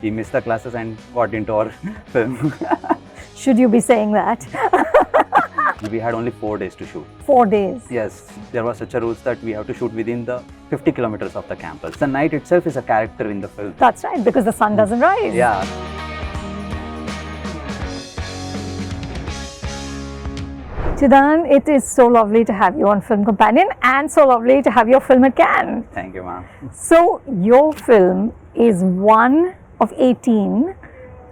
He missed the classes and got into our film. Should you be saying that? We had only 4 days to shoot. 4 days. Yes, there was such a rules that we have to shoot within the 50 kilometers of the campus. The night itself is a character in the film. That's right, because the sun doesn't rise. Yeah. Chidanand, it is so lovely to have you on Film Companion and so lovely to have your film at Cannes. Thank you, ma'am. So, your film is one of 18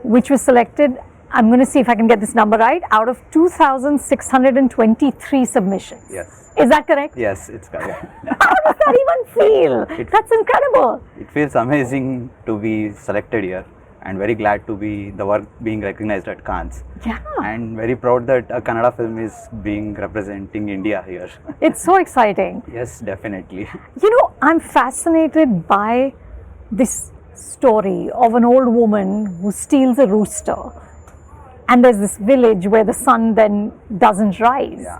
which was selected, I'm going to see if I can get this number right, out of 2,623 submissions. Yes. Is that correct? Yes, it's correct. How does that even feel? That's incredible. It feels amazing to be selected here and very glad to be the work being recognized at Cannes. Yeah. And very proud that a Kannada film is being representing India here. It's so exciting. Yes, definitely. You know, I'm fascinated by this story of an old woman who steals a rooster. And there's this village where the sun then doesn't rise. Yeah.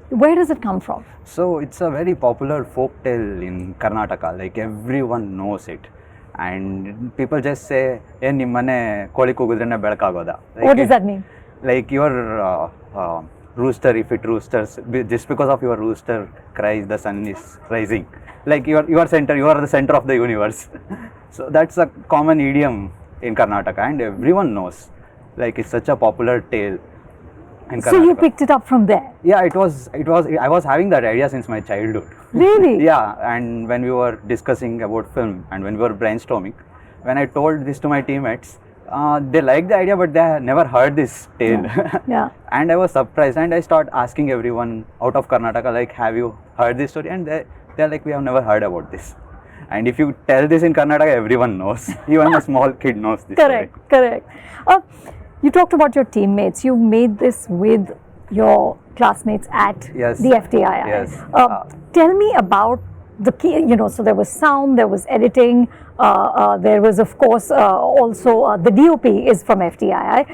Where does it come from? So it's a very popular folk tale in Karnataka, like everyone knows it. And people just say, "Hey, nimmane koli kugudrene belakagoda." What does that mean? Like your rooster, if it roosters, just because of your rooster cries, the sun is rising. Like you are the center of the universe. So that's a common idiom in Karnataka, and everyone knows. Like it's such a popular tale in Karnataka. So you picked it up from there? Yeah, I was having that idea since my childhood. Really? Yeah, and when we were discussing about film and when we were brainstorming, when I told this to my teammates, they liked the idea, but they had never heard this tale. Yeah. And I was surprised, and I started asking everyone out of Karnataka, like, have you heard this story? And they're like, we have never heard about this. And if you tell this in Karnataka, everyone knows. Even a small kid knows this. Correct, correct. You talked about your teammates. You made this with your classmates at the FTII. Yes. Tell me about the key, so there was sound, there was editing, there was of course also the DOP is from FTII.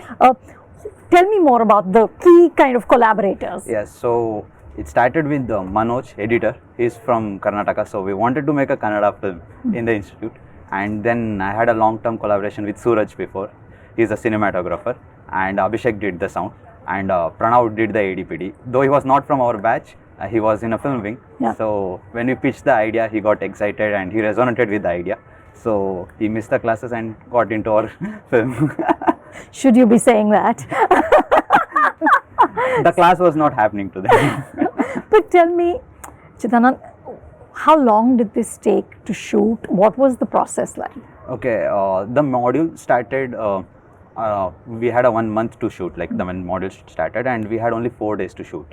Tell me more about the key kind of collaborators. Yes, so it started with Manoj, editor. He's from Karnataka, so we wanted to make a Kannada film in the institute. And then I had a long-term collaboration with Suraj before. He's a cinematographer, and Abhishek did the sound, and Pranav did the ADPD. Though he was not from our batch, he was in a film wing. Yeah. So when we pitched the idea, he got excited and he resonated with the idea. So he missed the classes and got into our film. Should you be saying that? The class was not happening to them. But tell me, Chidanand, how long did this take to shoot? What was the process like? Okay, the module started, we had a 1 month to shoot, like the module started, and we had only 4 days to shoot.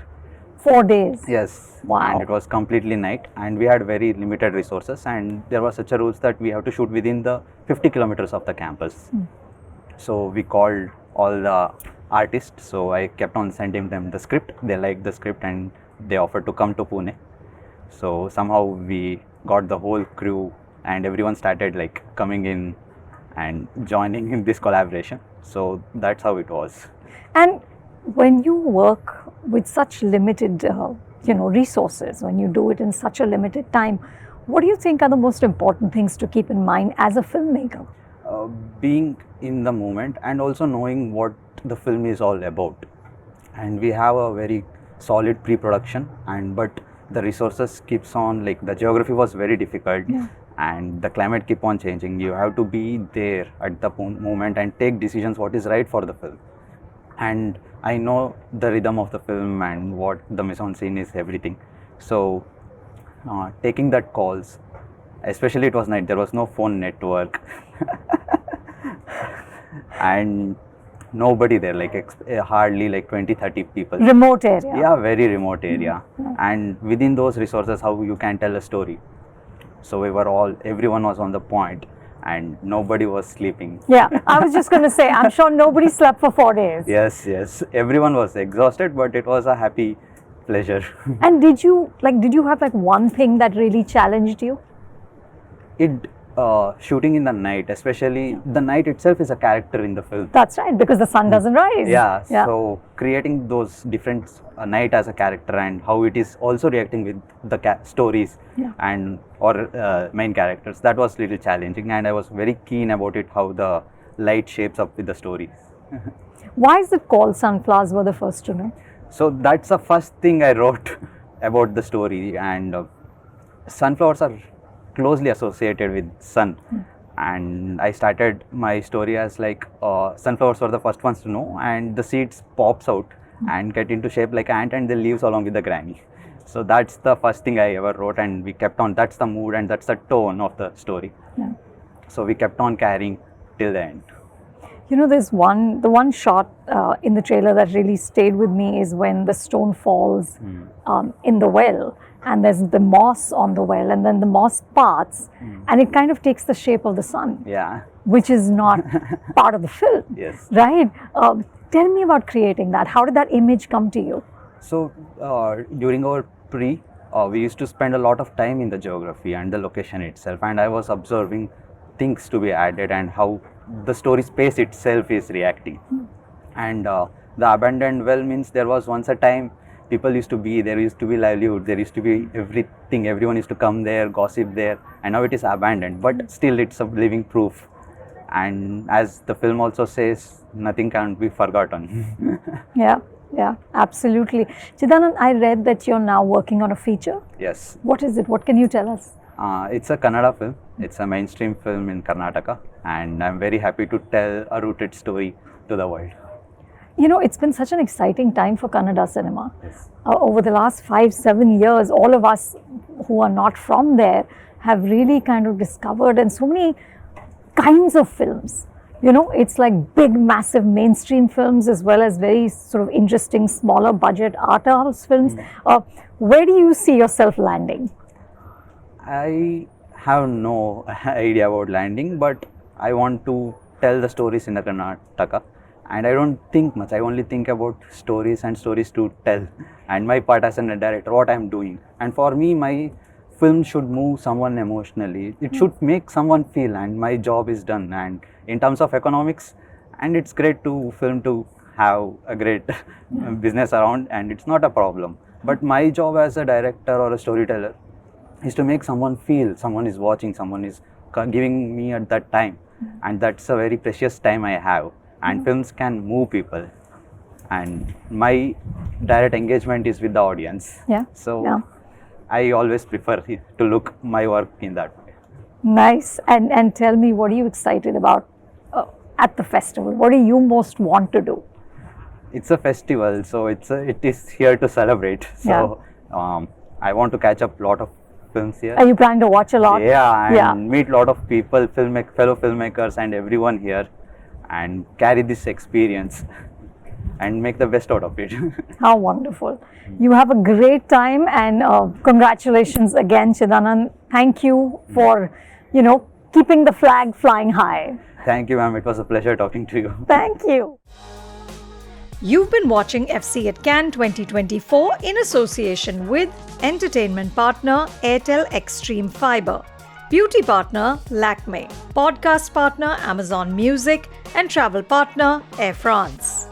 4 days? Yes. Wow. And it was completely night, and we had very limited resources, and there was such a rules that we have to shoot within the 50 kilometers of the campus. So we called all the artists, so I kept on sending them the script. They liked the script and they offered to come to Pune. So somehow we got the whole crew and everyone started like coming in and joining in this collaboration. So that's how it was. And when you work with such limited, resources, when you do it in such a limited time, what do you think are the most important things to keep in mind as a filmmaker? Being in the moment and also knowing what the film is all about. And we have a very solid pre-production, but the resources keeps on, like the geography was very difficult. Yeah. And the climate keep on changing. You have to be there at the moment and take decisions what is right for the film. And I know the rhythm of the film and what the mise-en-scene is, everything. So taking that calls, especially it was night, there was no phone network. And nobody there, like hardly like 20-30 people. Remote area. Yeah, very remote area. And within those resources, how you can tell a story. So everyone was on the point and nobody was sleeping. Yeah, I was just going to say, I'm sure nobody slept for 4 days. Yes. Everyone was exhausted, but it was a happy pleasure. And did you have like one thing that really challenged you? shooting in the night, especially the night itself is a character in the film. That's right, because the sun doesn't rise. Yeah, so creating those different night as a character and how it is also reacting with the stories and or main characters, that was little challenging, and I was very keen about it, how the light shapes up with the stories. Why is it called Sunflowers Were the First to Know? So that's the first thing I wrote about the story, and sunflowers are closely associated with sun. And I started my story as like sunflowers were the first ones to know, and the seeds pops out and get into shape like ant, and the leaves along with the granny. So that's the first thing I ever wrote, and we kept on. That's the mood and that's the tone of the story. So we kept on carrying till the end. You know, the one shot in the trailer that really stayed with me is when the stone falls in the well, and there's the moss on the well, and then the moss parts, and it kind of takes the shape of the sun. Yeah. Which is not part of the film. Yes. Right? Tell me about creating that. How did that image come to you? So during our we used to spend a lot of time in the geography and the location itself, and I was observing things to be added and how the story space itself is reacting. And the abandoned well means there was once a time people used to be, there used to be livelihood, there used to be everything, everyone used to come there, gossip there, and now it is abandoned, but still it's a living proof. And as the film also says, nothing can be forgotten. Yeah, absolutely. Chidanand, I read that you're now working on a feature. Yes. What is it? What can you tell us? It's a Kannada film. It's a mainstream film in Karnataka, and I'm very happy to tell a rooted story to the world. You know, it's been such an exciting time for Kannada cinema. Yes. Over the last 5-7 years, all of us who are not from there have really kind of discovered, and so many kinds of films. You know, it's like big, massive mainstream films as well as very sort of interesting, smaller budget art house films. Where do you see yourself landing? I have no idea about landing, but I want to tell the stories in the Karnataka, and I don't think much. I only think about stories and stories to tell, and my part as a director, what I'm doing. And for me, my film should move someone emotionally. It should make someone feel, and my job is done. And in terms of economics, and it's great to film to have a great business around, and it's not a problem. But my job as a director or a storyteller is to make someone feel, someone is watching, someone is giving me at that time, and that's a very precious time I have. And films can move people, and my direct engagement is with the audience. So I always prefer to look my work in that way. Nice. And tell me, what are you excited about at the festival? What do you most want to do? It's a festival, so it is here to celebrate. So I want to catch up a lot of films here. Are you planning to watch a lot? Yeah, and meet a lot of people, fellow filmmakers and everyone here, and carry this experience and make the best out of it. How wonderful. You have a great time, and congratulations again, Chidanand. Thank you for, keeping the flag flying high. Thank you, ma'am. It was a pleasure talking to you. Thank you. You've been watching FC at Cannes 2024 in association with entertainment partner Airtel Xstream Fiber, beauty partner Lakme, podcast partner Amazon Music, and travel partner Air France.